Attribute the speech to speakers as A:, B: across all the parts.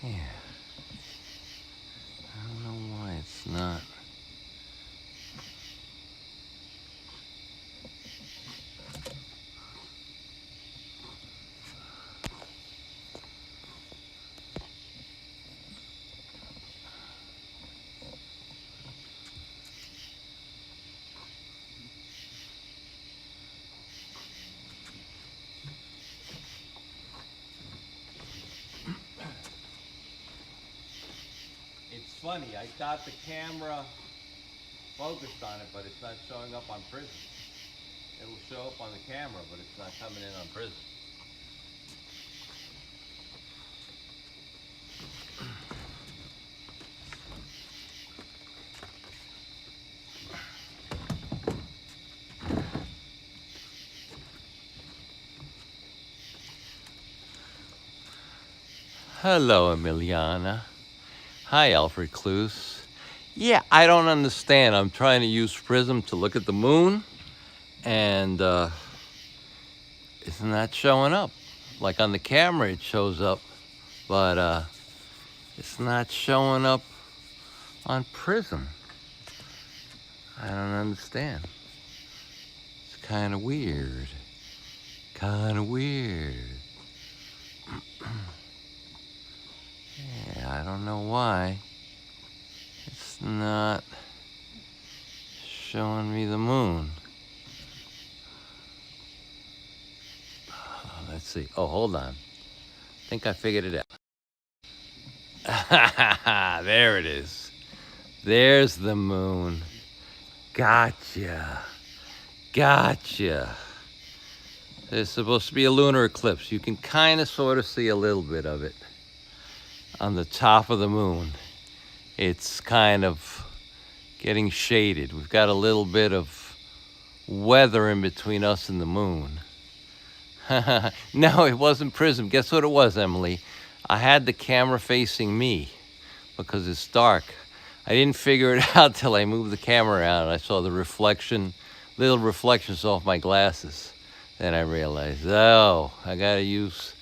A: Yeah. I don't know why it's not. It's funny, I thought the camera focused on it, but it's not showing up on Prism. It'll show up on the camera, but it's not coming in on Prism. Hello, Emiliana. Hi, Alfred Cluse. Yeah, I don't understand. I'm trying to use Prism to look at the moon, and it's not showing up. Like on the camera, it shows up, but it's not showing up on Prism. I don't understand. It's kind of weird. Kind of weird. Yeah, I don't know why. It's not showing me the moon. Let's see. Oh, hold on. I think I figured it out. There it is. There's the moon. Gotcha. Gotcha. There's supposed to be a lunar eclipse. You can kind of sort of see a little bit of it on the top of the moon. It's kind of getting shaded. We've got a little bit of weather in between us and the moon. No, it wasn't Prism. Guess what it was, Emily? I had the camera facing me because it's dark. I didn't figure it out till I moved the camera out and I saw the reflection, little reflections off my glasses. Then I realized, oh, I gotta use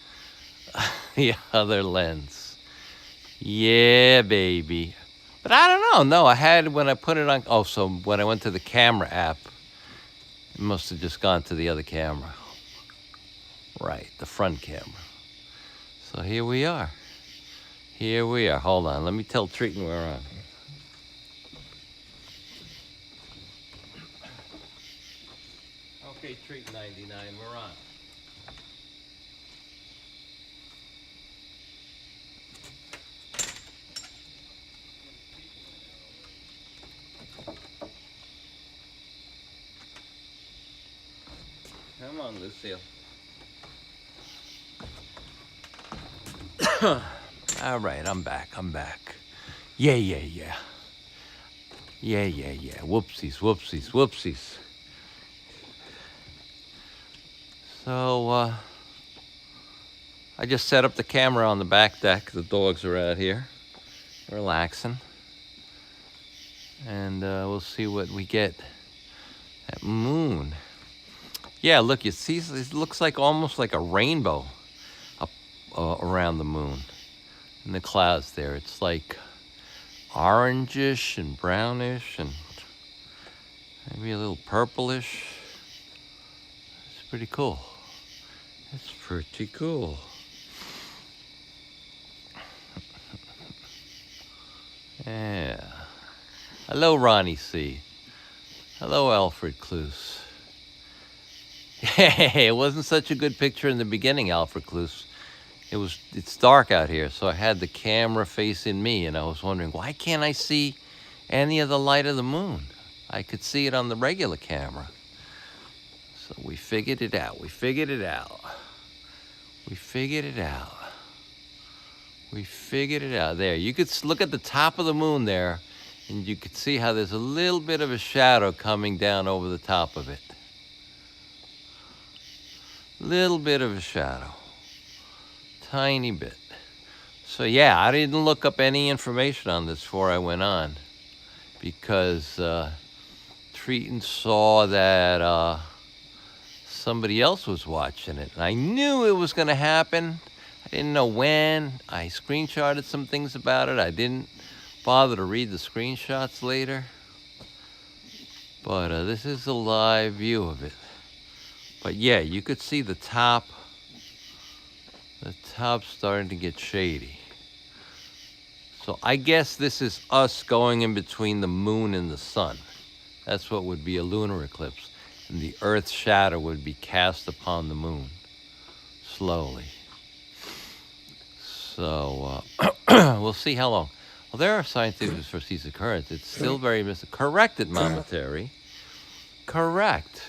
A: the other lens. Yeah, baby. But I don't know. No, I had, when I put it on, oh, so when I went to the camera app, it must have just gone to the other camera. Right, the front camera. So here we are. Here we are. Hold on, let me tell Treaton we're on. Okay, Treaton 99, we're on. Come on, Lucille. All right, I'm back. Yeah. Yeah. Whoopsies. So, I just set up the camera on the back deck. The dogs are out here, relaxing. And we'll see what we get. That moon. Yeah, look, you see, it looks like almost like a rainbow up around the moon. In the clouds there, it's like orangish and brownish and maybe a little purplish. It's pretty cool. It's pretty cool. Yeah. Hello, Ronnie C. Hello, Alfred Cluse. Hey, it wasn't such a good picture in the beginning, Alfred Cluse. It's dark out here, so I had the camera facing me, and I was wondering, why can't I see any of the light of the moon? I could see it on the regular camera. So we figured it out. We figured it out. There, you could look at the top of the moon there, and you could see how there's a little bit of a shadow coming down over the top of it. Little bit of a shadow. Tiny bit. So yeah, I didn't look up any information on this before I went on. because Treaton saw that somebody else was watching it. And I knew it was going to happen. I didn't know when. I screenshotted some things about it. I didn't bother to read the screenshots later. But this is a live view of it. But yeah, you could see the top. The top's starting to get shady. So I guess this is us going in between the moon and the sun. That's what would be a lunar eclipse. And the Earth's shadow would be cast upon the moon slowly. So we'll see how long. Well, there are scientific for these occurrence. It's still very corrected, Mama Terry. Correct.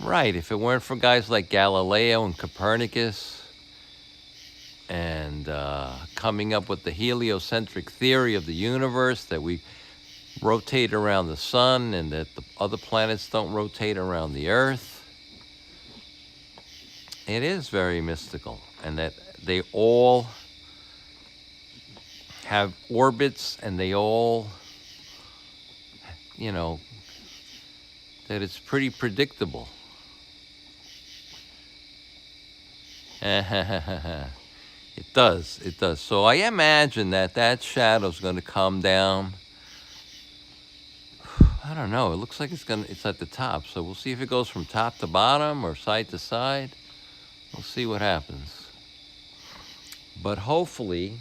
A: Right. If it weren't for guys like Galileo and Copernicus and coming up with the heliocentric theory of the universe, that we rotate around the sun and that the other planets don't rotate around the Earth, it is very mystical. And that they all have orbits and they all, you know, that it's pretty predictable. It does. So I imagine that shadow's going to come down. I don't know. It looks like it's at the top. So we'll see if it goes from top to bottom or side to side. We'll see what happens. But hopefully,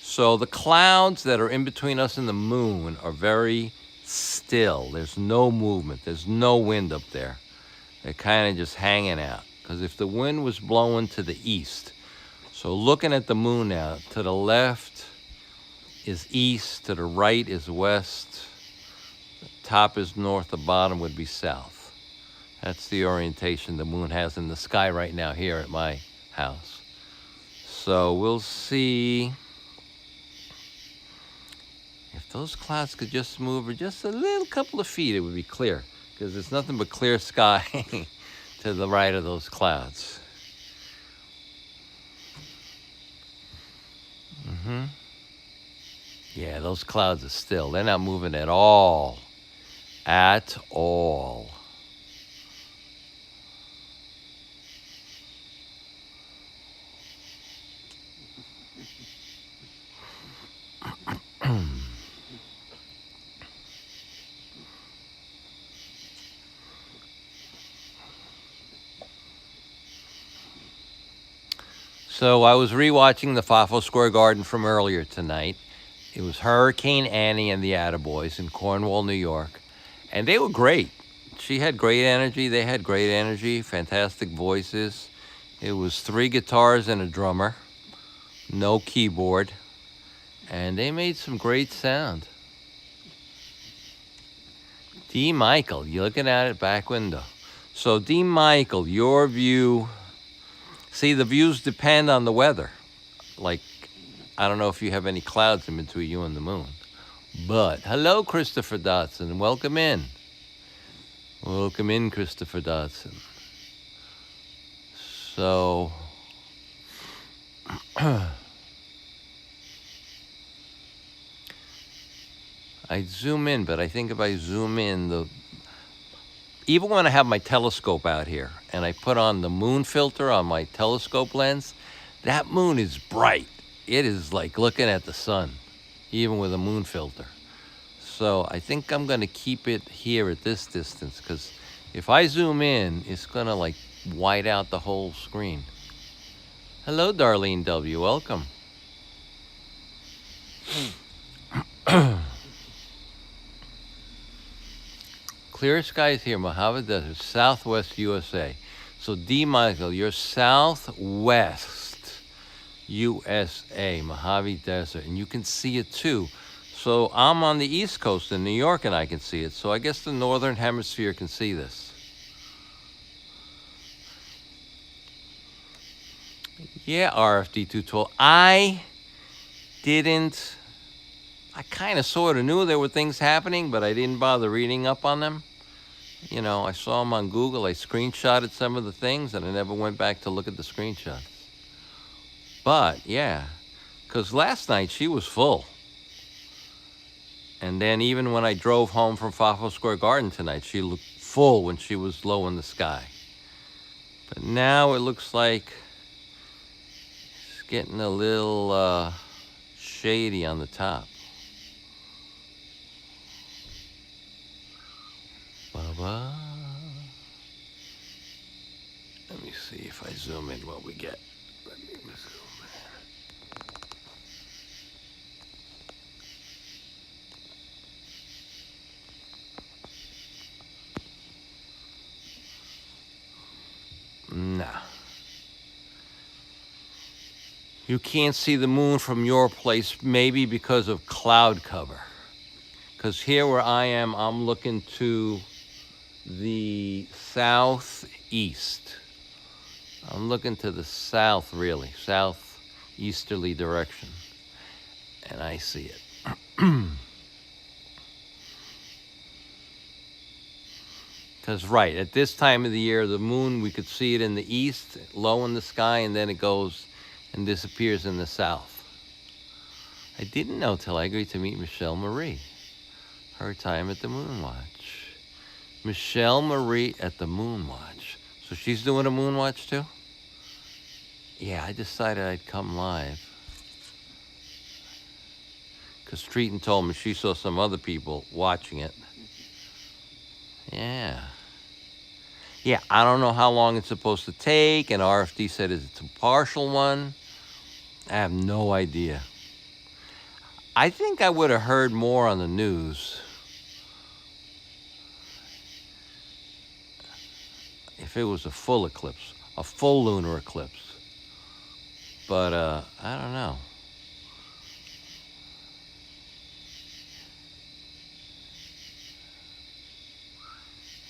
A: so the clouds that are in between us and the moon are very still. There's no movement. There's no wind up there. They're kind of just hanging out. Because if the wind was blowing to the east, so looking at the moon now, to the left is east, to the right is west, the top is north, the bottom would be south. That's the orientation the moon has in the sky right now here at my house. So we'll see if those clouds could just move or just a little couple of feet, it would be clear, because there's nothing but clear sky to the right of those clouds. Yeah, those clouds are still. They're not moving at all. At all. So I was rewatching the Fafo Square Garden from earlier tonight. It was Hurricane Annie and the Attaboys in Cornwall, New York. And they were great. She had great energy. They had great energy. Fantastic voices. It was 3 guitars and a drummer. No keyboard. And they made some great sound. D. Michael, you're looking at it back window. So D. Michael, your view. See, the views depend on the weather. Like, I don't know if you have any clouds in between you and the moon. But, hello, Christopher Dotson. Welcome in. Welcome in, Christopher Dotson. So, I zoom in, but I think if I zoom in, even when I have my telescope out here and I put on the moon filter on my telescope lens, that moon is bright. It is like looking at the sun, even with a moon filter. So I think I'm going to keep it here at this distance, because if I zoom in, it's going to like white out the whole screen. Hello, Darlene W. Welcome. Clear skies here, Mojave Desert, Southwest USA. So D. Michael, you're Southwest USA, Mojave Desert, and you can see it too. So I'm on the East Coast in New York and I can see it. So I guess the Northern Hemisphere can see this. Yeah, RFD 212. I kind of sort of knew there were things happening, but I didn't bother reading up on them. You know, I saw them on Google. I screenshotted some of the things, and I never went back to look at the screenshots. But, yeah, because last night she was full. And then even when I drove home from Fafo Square Garden tonight, she looked full when she was low in the sky. But now it looks like it's getting a little shady on the top. Ba-ba. Let me see if I zoom in what we get. Let me zoom in. No. You can't see the moon from your place, maybe because of cloud cover. Because here where I am, I'm looking to the southeast. I'm looking to the south, really, southeasterly direction. And I see it. Because, right, at this time of the year, the moon, we could see it in the east, low in the sky, and then it goes and disappears in the south. I didn't know till I agreed to meet Michelle Marie. Her time at the Moon Watch. Michelle Marie at the Moon Watch. So she's doing a Moon Watch too? Yeah, I decided I'd come live. Because Streeton told me she saw some other people watching it. Yeah. Yeah, I don't know how long it's supposed to take, and RFD said it's a partial one. I have no idea. I think I would have heard more on the news if it was a full eclipse, a full lunar eclipse. But I don't know.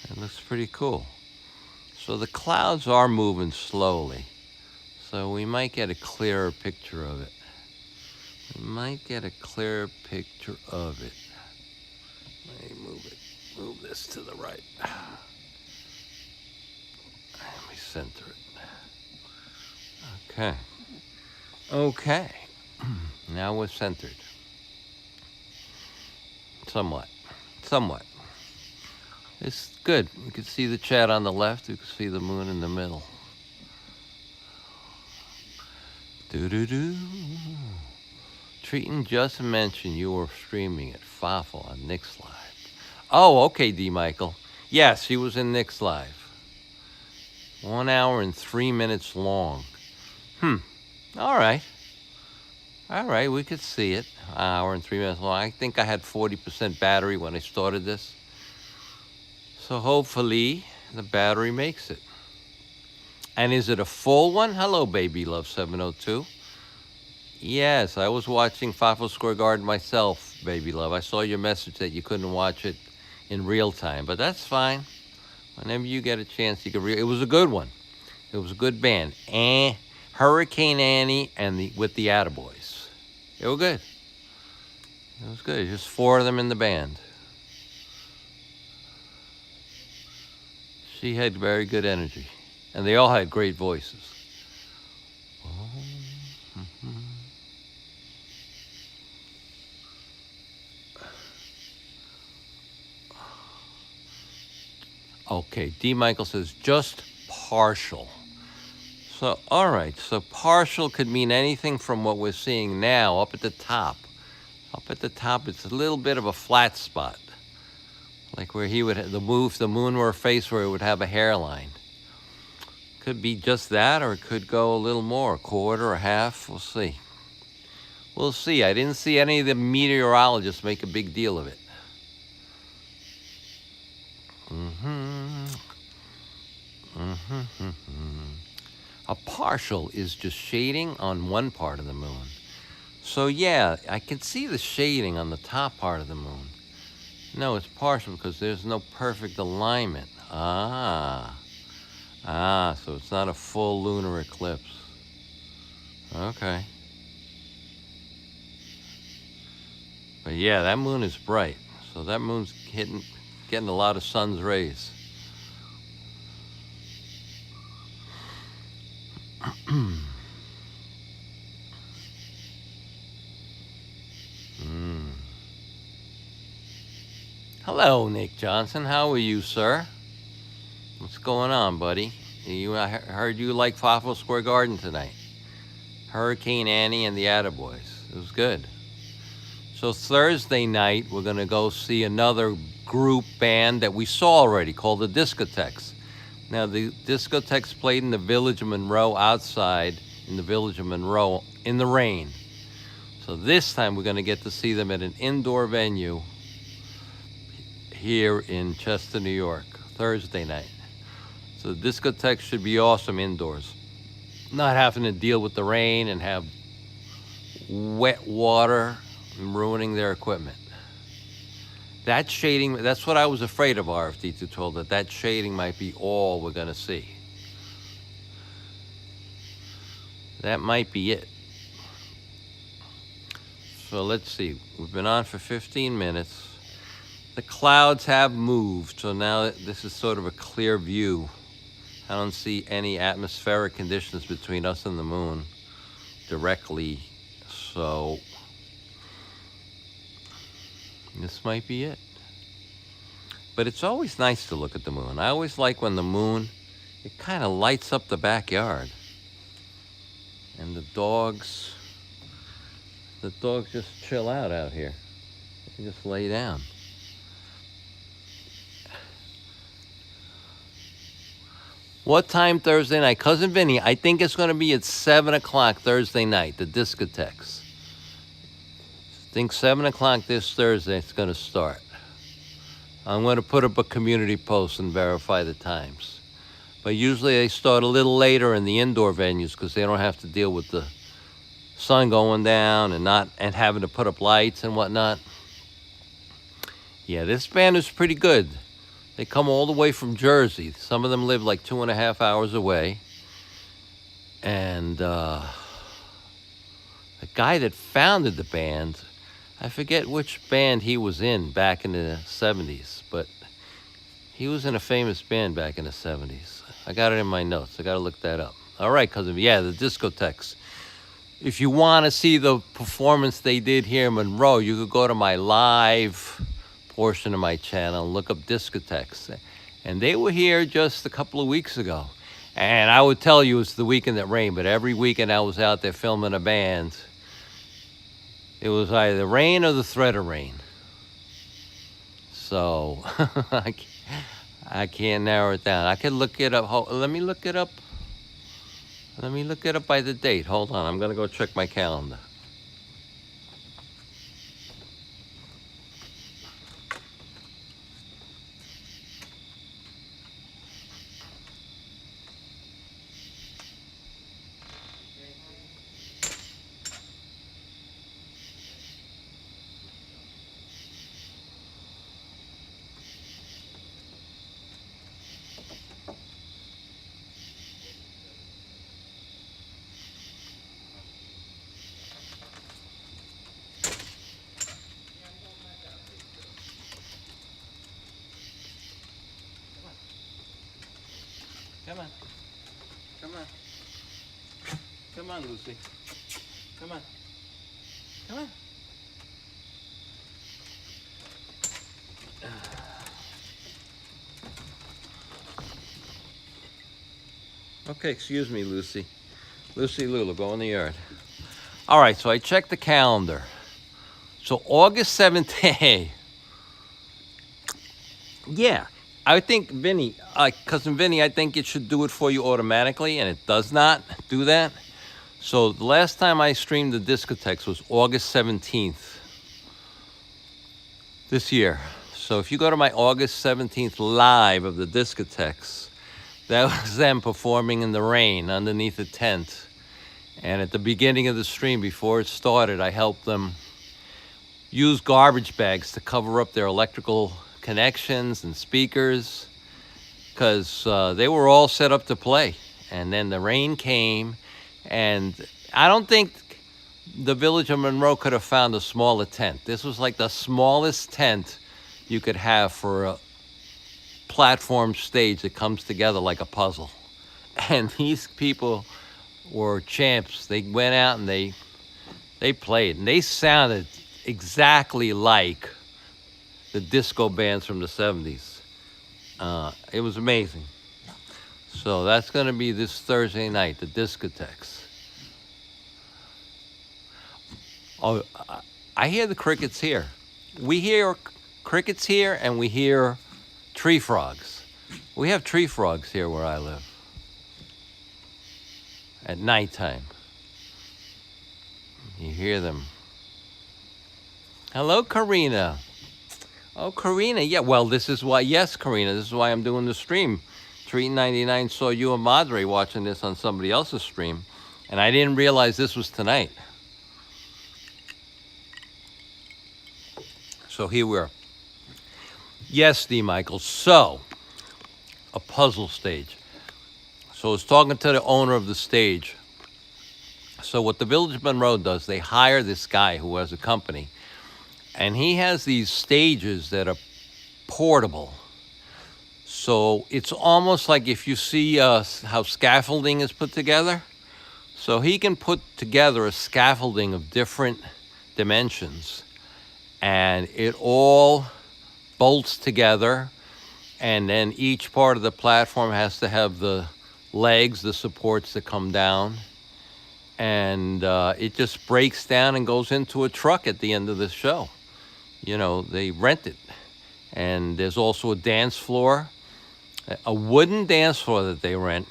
A: It looks pretty cool. So the clouds are moving slowly. So we might get a clearer picture of it. We might get a clearer picture of it. Let me move this to the right. Let me center it. Okay. Okay. Now we're centered. Somewhat. It's good. You can see the chat on the left. You can see the moon in the middle. Doo-doo-doo. Treaton just mentioned you were streaming at Fafo on Nick's Live. Oh, okay, D. Michael. Yes, he was in Nick's Live. 1 hour and 3 minutes long. All right. All right, we could see it. An hour and 3 minutes long. I think I had 40% battery when I started this. So hopefully the battery makes it. And is it a full one? Hello, Baby Love 702. Yes, I was watching Fafo Square Garden myself, Baby Love. I saw your message that you couldn't watch it in real time, but that's fine. Whenever you get a chance, you can it was a good one. It was a good band. Hurricane Annie and with the Attaboys. They were good. It was good. Just 4 of them in the band. She had very good energy. And they all had great voices. Okay, D. Michael says just partial. So, all right, so partial could mean anything from what we're seeing now up at the top. Up at the top, it's a little bit of a flat spot. Like where he would have the moon were a face where it would have a hairline. Could be just that, or it could go a little more, a quarter, a half, we'll see. We'll see. I didn't see any of the meteorologists make a big deal of it. A partial is just shading on one part of the moon. So yeah, I can see the shading on the top part of the moon. No, it's partial because there's no perfect alignment. So it's not a full lunar eclipse. Okay. But yeah, that moon is bright. So that moon's getting a lot of sun's rays. Hello, Nick Johnson. How are you, sir? What's going on, buddy? I heard you like Fafo Square Garden tonight. Hurricane Annie and the Attaboys. It was good. So Thursday night, we're going to go see another group band that we saw already called the Discotheques. Now, the Discotheques played in the Village of Monroe outside in the Village of Monroe in the rain. So this time we're going to get to see them at an indoor venue here in Chester, New York, Thursday night. So the Discotheques should be awesome indoors. Not having to deal with the rain and have wet water and ruining their equipment. That shading, that's what I was afraid of, RFD212, that shading might be all we're going to see. That might be it. So let's see. We've been on for 15 minutes. The clouds have moved, so now this is sort of a clear view. I don't see any atmospheric conditions between us and the moon directly, so this might be it. But it's always nice to look at the moon. I always like when the moon, it kind of lights up the backyard. And the dogs just chill out here. They just lay down. What time Thursday night? Cousin Vinny, I think it's going to be at 7 o'clock Thursday night, the Discotheques. I think 7 o'clock this Thursday it's going to start. I'm going to put up a community post and verify the times. But usually they start a little later in the indoor venues because they don't have to deal with the sun going down and having to put up lights and whatnot. Yeah, this band is pretty good. They come all the way from Jersey. Some of them live like 2.5 hours away. And the guy that founded the band, I forget which band he was in back in the 70s, but he was in a famous band back in the 70s. I got it in my notes. I got to look that up. All right, cousin. Yeah, the Discotheques. If you want to see the performance they did here in Monroe, you could go to my live portion of my channel and look up Discotheques. And they were here just a couple of weeks ago. And I would tell you it's the weekend that rained, but every weekend I was out there filming a band. It was either rain or the threat of rain. So I can't narrow it down. I could look it up. Let me look it up. Let me look it up by the date. Hold on. I'm going to go check my calendar. Come on. Come on. Come on, Lucy. Come on. Come on. Okay, excuse me, Lucy. Lucy Lulu, go in the yard. All right, so I checked the calendar. So August 17th. Yeah. I think Vinny, cousin Vinny, I think it should do it for you automatically, and it does not do that. So the last time I streamed the Discotheques was August 17th this year. So if you go to my August 17th live of the Discotheques, that was them performing in the rain underneath a tent. And at the beginning of the stream, before it started, I helped them use garbage bags to cover up their electrical connections and speakers because they were all set up to play. And then the rain came, and I don't think the Village of Monroe could have found a smaller tent. This was like the smallest tent you could have for a platform stage that comes together like a puzzle. And these people were champs. They went out and they played, and they sounded exactly like the disco bands from the 70s. It was amazing. So that's going to be this Thursday night, the discotheques. Oh, I hear the crickets here. We hear crickets here, and we hear tree frogs. We have tree frogs here where I live at nighttime. You hear them. Hello, Karina. Oh, Karina. Yeah, well, this is why, yes, Karina, this is why I'm doing the stream. Treat99 saw you and Madre watching this on somebody else's stream, and I didn't realize this was tonight. So here we are. Yes, D. Michael. So, a puzzle stage. So I was talking to the owner of the stage. So what the Village of Monroe does, they hire this guy who has a company, and he has these stages that are portable. So it's almost like if you see how scaffolding is put together. So he can put together a scaffolding of different dimensions, and it all bolts together, and then each part of the platform has to have the legs, the supports that come down, and it just breaks down and goes into a truck at the end of the show. You know, they rent it. And there's also a dance floor, a wooden dance floor that they rent.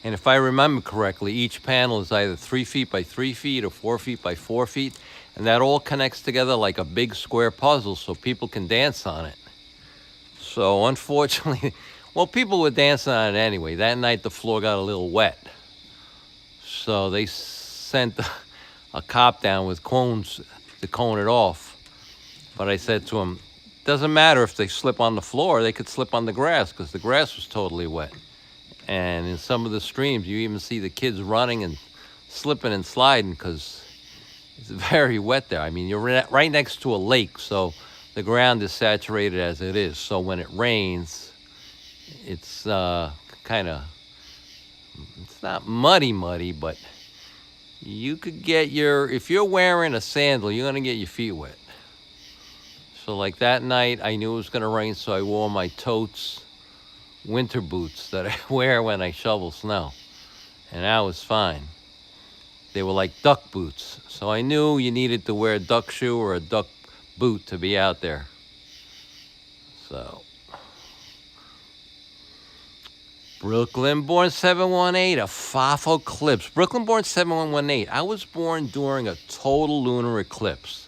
A: And if I remember correctly, each panel is either 3 feet by 3 feet or 4 feet by 4 feet. And that all connects together like a big square puzzle so people can dance on it. So unfortunately, well, people were dancing on it anyway. That night the floor got a little wet. So they sent a cop down with cones to cone it off. But I said to him, doesn't matter if they slip on the floor, they could slip on the grass because the grass was totally wet. And in some of the streams, you even see the kids running and slipping and sliding because it's very wet there. I mean, you're right next to a lake, so the ground is saturated as it is. So when it rains, it's kind of, it's not muddy, but you could get if you're wearing a sandal, you're going to get your feet wet. So like that night, I knew it was going to rain, so I wore my totes winter boots that I wear when I shovel snow. And that was fine. They were like duck boots. So I knew you needed to wear a duck shoe or a duck boot to be out there. So. Brooklyn born 718, a Fafo eclipse. Brooklyn born 7118. I was born during a total lunar eclipse.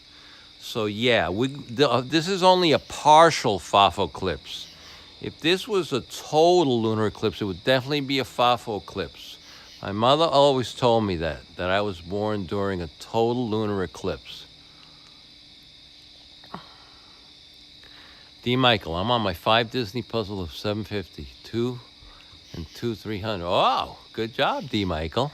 A: So yeah, this is only a partial Fafo eclipse. If this was a total lunar eclipse, it would definitely be a Fafo eclipse. My mother always told me that I was born during a total lunar eclipse. D. Michael, I'm on my 5 Disney puzzle of 750. 2 and 2 300. Oh, good job, D. Michael.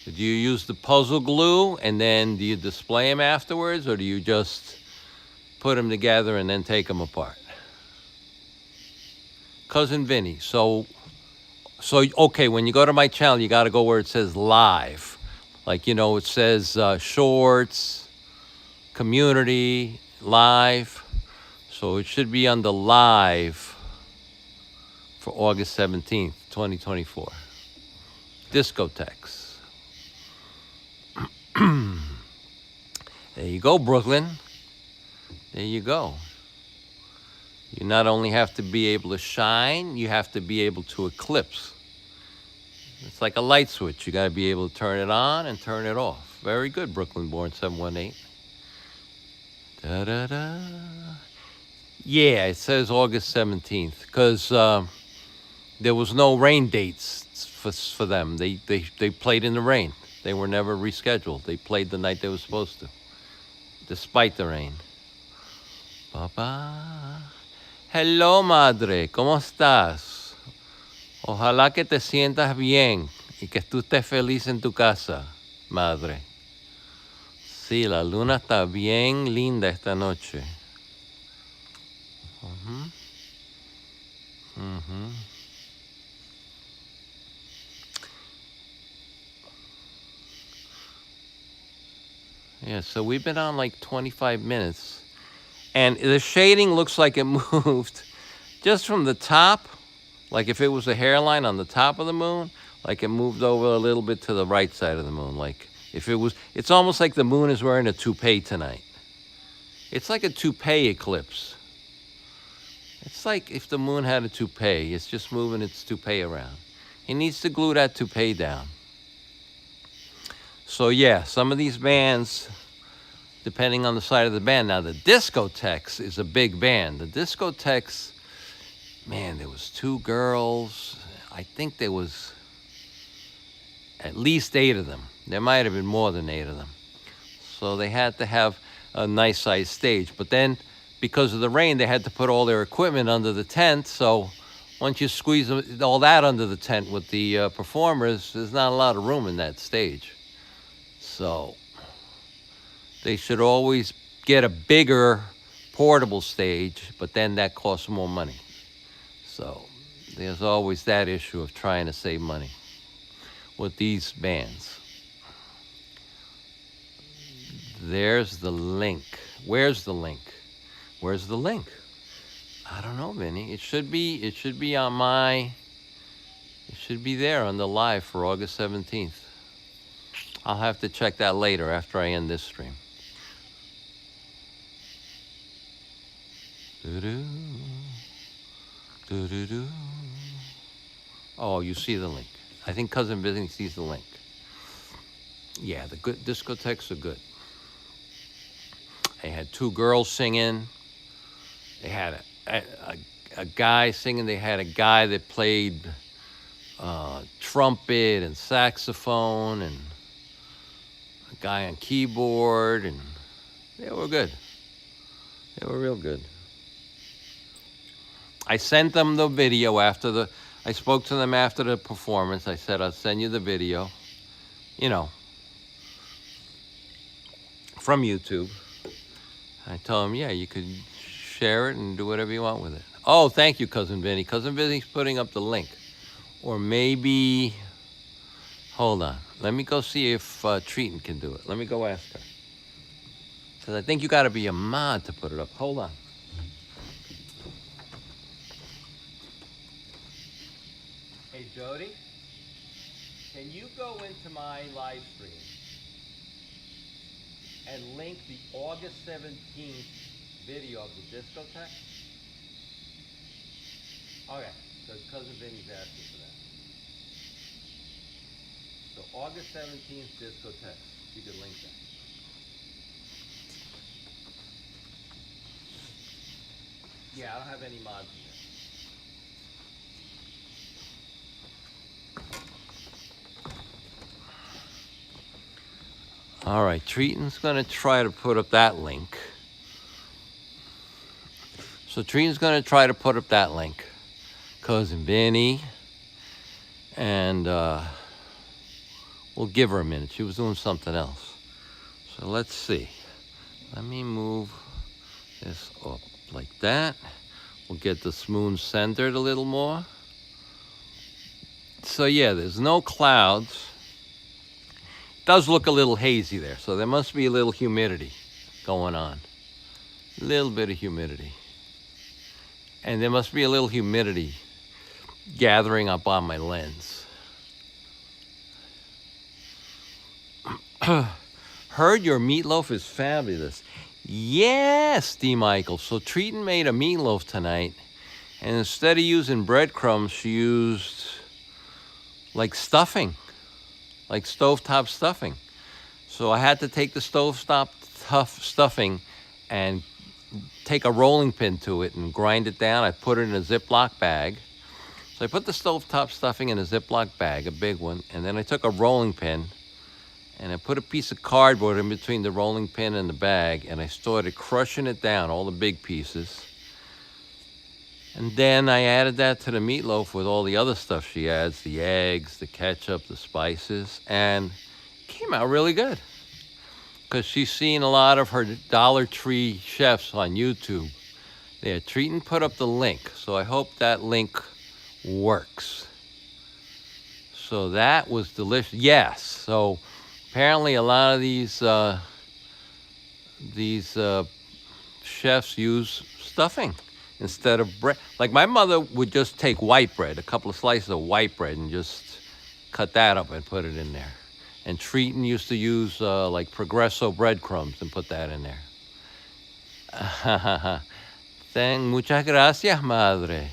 A: Do you use the puzzle glue and then do you display them afterwards, or do you just put them together and then take them apart? Cousin Vinny. So okay, when you go to my channel, you got to go where it says live. Like, you know, it says shorts, community, live. So it should be on the live for August 17th, 2024. Discotheques. There you go, Brooklyn. There you go. You not only have to be able to shine, you have to be able to eclipse. It's like a light switch. You got to be able to turn it on and turn it off. Very good, Brooklyn born 718. Da-da-da. Yeah, it says August 17th because there was no rain dates for them. They played in the rain. They were never rescheduled. They played the night they were supposed to, despite the rain. Papa. Hello, madre. ¿Cómo estás? Ojalá que te sientas bien y que tú estés feliz en tu casa, madre. Sí, la luna está bien linda esta noche. Yeah, so we've been on like 25 minutes. And the shading looks like it moved just from the top, like if it was a hairline on the top of the moon, like it moved over a little bit to the right side of the moon. Like if it was, it's almost like the moon is wearing a toupee tonight. It's like a toupee eclipse. It's like if the moon had a toupee, it's just moving its toupee around. It needs to glue that toupee down. So yeah, some of these bands, depending on the side of the band. Now the Discotheques is a big band. The Discotheques, man, there was 2 girls. I think there was at least 8 of them. There might have been more than 8 of them. So they had to have a nice sized stage. But then because of the rain, they had to put all their equipment under the tent. So once you squeeze all that under the tent with the performers, there's not a lot of room in that stage. So they should always get a bigger portable stage, but then that costs more money. So there's always that issue of trying to save money with these bands. There's the link. Where's the link? Where's the link? I don't know, Vinny. It should be on my, it should be there on the live for August 17th. I'll have to check that later after I end this stream. Doo-doo, doo-doo-doo. Oh, you see the link. I think Cousin Vinny sees the link. Yeah, the good discotheques are good. They had 2 girls singing. They had a guy singing. They had a guy that played trumpet and saxophone, and a guy on keyboard, and they were good. They were real good. I sent them the video after I spoke to them after the performance. I said, I'll send you the video, you know, from YouTube. I told them, yeah, you could share it and do whatever you want with it. Oh, thank you, Cousin Vinny. Cousin Vinny's putting up the link. Or maybe, hold on. Let me go see if Treaton can do it. Let me go ask her. Because I think you got to be a mod to put it up. Hold on. Hey, Jody, can you go into my live stream and link the August 17th video of the discotheque? Okay, so Cousin Vinny's asking for that. So August 17th discotheque, you can link that. Yeah, I don't have any mods in there. All right, Treaton's going to try to put up that link. So Treaton's going to try to put up that link. Cousin Vinny. And we'll give her a minute. She was doing something else. So let's see. Let me move this up like that. We'll get the moon centered a little more. So yeah, there's no clouds. It does look a little hazy there, so there must be a little humidity going on. A little bit of humidity. And there must be a little humidity gathering up on my lens. Heard your meatloaf is fabulous. Yes, D. Michael. So Treaton made a meatloaf tonight, and instead of using breadcrumbs, she used like stuffing. Like stovetop stuffing. So I had to take the stovetop stuffing and take a rolling pin to it and grind it down. I put it in a Ziploc bag. So I put the stovetop stuffing in a Ziploc bag, a big one, and then I took a rolling pin and I put a piece of cardboard in between the rolling pin and the bag, and I started crushing it down, all the big pieces. And then I added that to the meatloaf with all the other stuff she adds, the eggs, the ketchup, the spices, and it came out really good. Because she's seen a lot of her Dollar Tree chefs on YouTube. There, Treaton put up the link, so I hope that link works. So that was delicious. Yes, so apparently a lot of these chefs use stuffing instead of bread. Like my mother would just take white bread, a couple of slices of white bread, and just cut that up and put it in there. And Treaton used to use like Progresso breadcrumbs and put that in there. Muchas gracias, madre.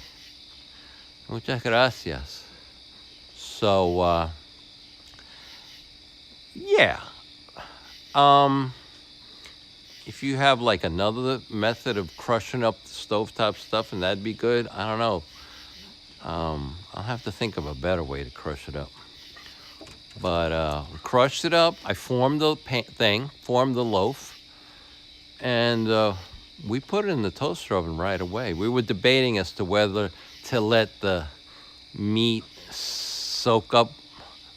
A: Muchas gracias. So, yeah. If you have like another method of crushing up the stovetop stuff, and that'd be good. I don't know. I'll have to think of a better way to crush it up. But crushed it up. I formed the formed the loaf, and we put it in the toaster oven right away. We were debating as to whether to let the meat soak up,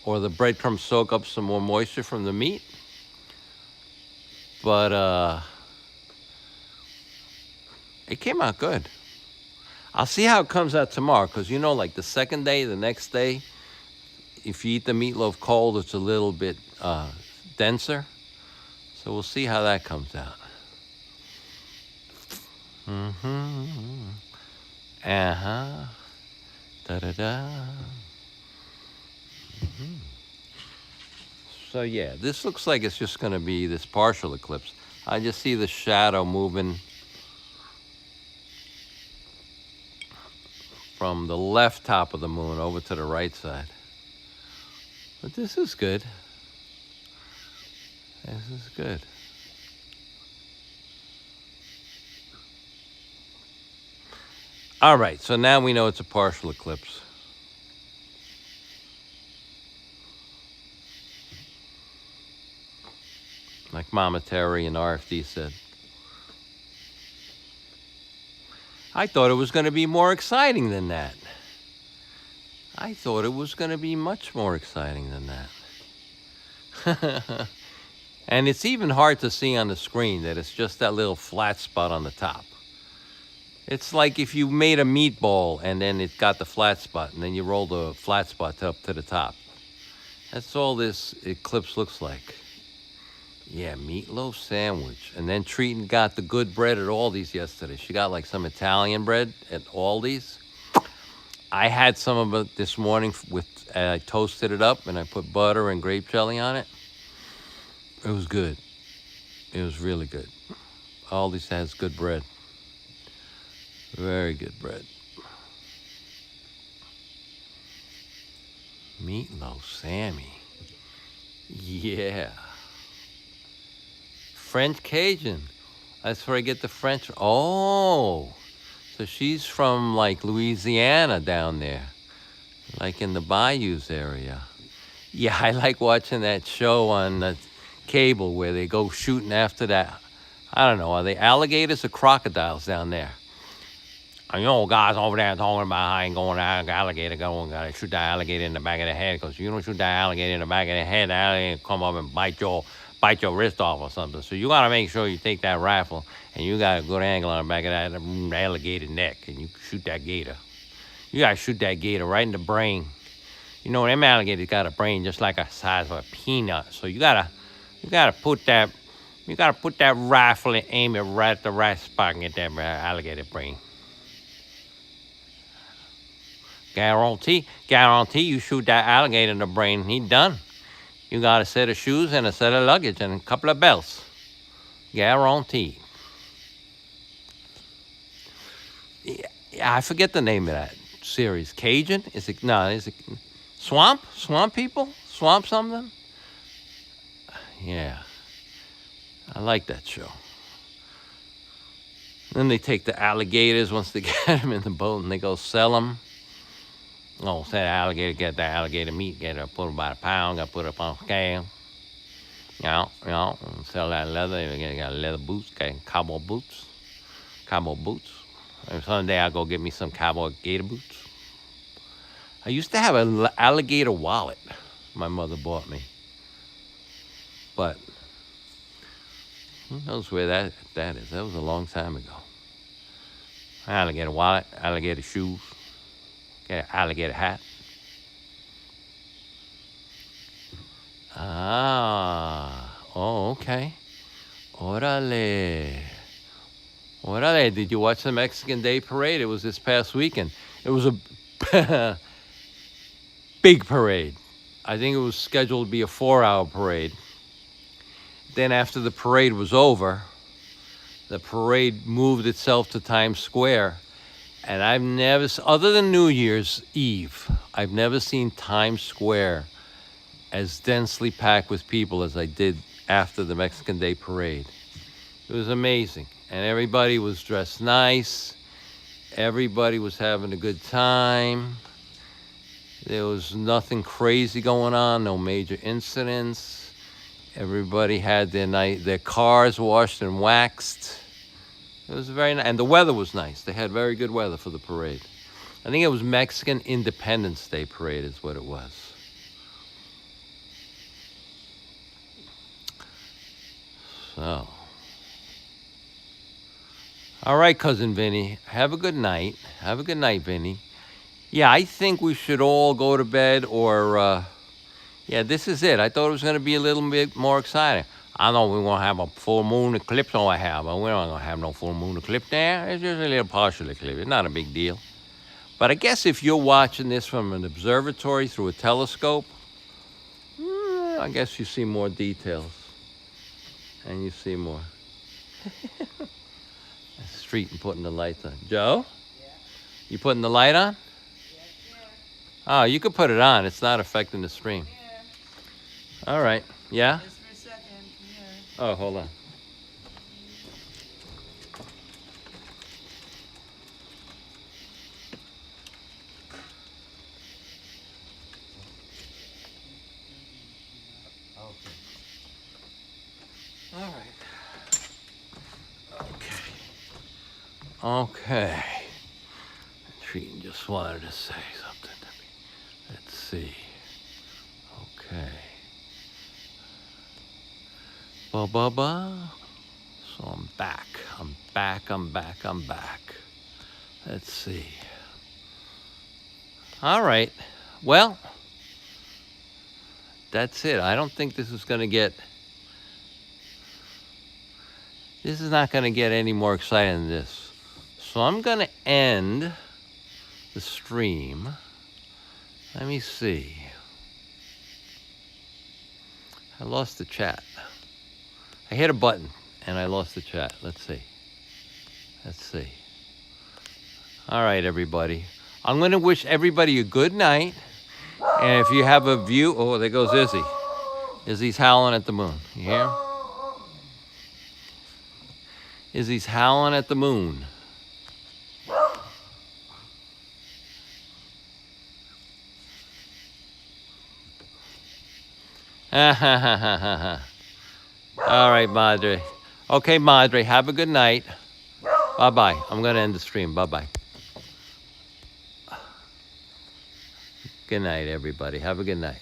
A: or the breadcrumbs soak up some more moisture from the meat. But it came out good. I'll see how it comes out tomorrow, because like the second day, the next day, if you eat the meatloaf cold, it's a little bit denser. So we'll see how that comes out. Da-da-da. So yeah, this looks like it's just going to be this partial eclipse. I just see the shadow moving from the left top of the moon over to the right side. But this is good. This is good. All right, so now we know it's a partial eclipse. Like Mama Terry and RFD said. I thought it was going to be more exciting than that. I thought it was going to be much more exciting than that. And it's even hard to see on the screen that it's just that little flat spot on the top. It's like if you made a meatball and then it got the flat spot, and then you roll the flat spot up to the top. That's all this eclipse looks like. Yeah, meatloaf sandwich. And then Treaton got the good bread at Aldi's yesterday. She got like some Italian bread at Aldi's. I had some of it this morning I toasted it up and I put butter and grape jelly on it. It was good. It was really good. Aldi's has good bread. Very good bread. Meatloaf Sammy. Yeah. French Cajun. That's where I get the French. Oh. So she's from like Louisiana down there. Like in the Bayous area. Yeah, I like watching that show on the cable where they go shooting after that. I don't know, are they alligators or crocodiles down there? Guys over there talking about how I ain't going to alligator, gotta shoot that alligator in the back of the head, because you don't shoot that alligator in the back of the head, the alligator come up and bite your wrist off or something. So you gotta make sure you take that rifle and you got a good angle on the back of that alligator neck, and you shoot that gator. You gotta shoot that gator right in the brain. Them alligators got a brain just like the size of a peanut. So you gotta put that rifle and aim it right at the right spot and get that alligator brain. Guarantee you shoot that alligator in the brain, he done. You got a set of shoes and a set of luggage and a couple of belts. Guaranteed. Yeah, I forget the name of that series. Cajun? Is it Swamp? Swamp People? Swamp something? Yeah. I like that show. Then they take the alligators once they get them in the boat and they go sell them. Oh, say the alligator, get the alligator meat, put it by the pound, got to put it up on a scale. And sell that leather. You got leather boots, cowboy boots. And someday I'll go get me some cowboy gator boots. I used to have an alligator wallet my mother bought me. But who knows where that is? That was a long time ago. Alligator wallet, alligator shoes. Get an alligator hat. Oh, okay. Orale. What are they? Did you watch the Mexican Day Parade? It was this past weekend. It was a big parade. I think it was scheduled to be a 4-hour parade. Then after the parade was over, the parade moved itself to Times Square. And I've never, other than New Year's Eve, I've never seen Times Square as densely packed with people as I did after the Mexican Day Parade. It was amazing. And everybody was dressed nice. Everybody was having a good time. There was nothing crazy going on, no major incidents. Everybody had their cars washed and waxed. It was very nice, and the weather was nice. They had very good weather for the parade. I think it was Mexican Independence Day Parade is what it was. So, all right, Cousin Vinny, have a good night. Have a good night, Vinny. Yeah, I think we should all go to bed or, yeah, this is it. I thought it was going to be a little bit more exciting. I know we're going to have a full moon eclipse on but we're not going to have no full moon eclipse there. It's just a little partial eclipse. It's not a big deal. But I guess if you're watching this from an observatory through a telescope, I guess you see more details. And you see more. Street and putting the lights on. Joe? Yeah? You putting the light on? Yeah. Oh, you could put it on. It's not affecting the stream. Yeah. All right. Yeah? Just for a second. Yeah. Oh, hold on. Okay. All right. Okay. Treaton just wanted to say something to me. Let's see. Okay. Ba-ba-ba. So I'm back. I'm back. Let's see. All right. Well, that's it. I don't think this is going to get... This is not going to get any more exciting than this. So I'm going to end the stream. Let me see. I lost the chat. I hit a button and I lost the chat. Let's see. All right, everybody. I'm going to wish everybody a good night. And if you have a view... Oh, there goes Izzy. Izzy's howling at the moon. You hear him? Izzy's howling at the moon. All right, Madre. Okay, Madre, have a good night. Bye-bye. I'm going to end the stream. Bye-bye. Good night, everybody. Have a good night.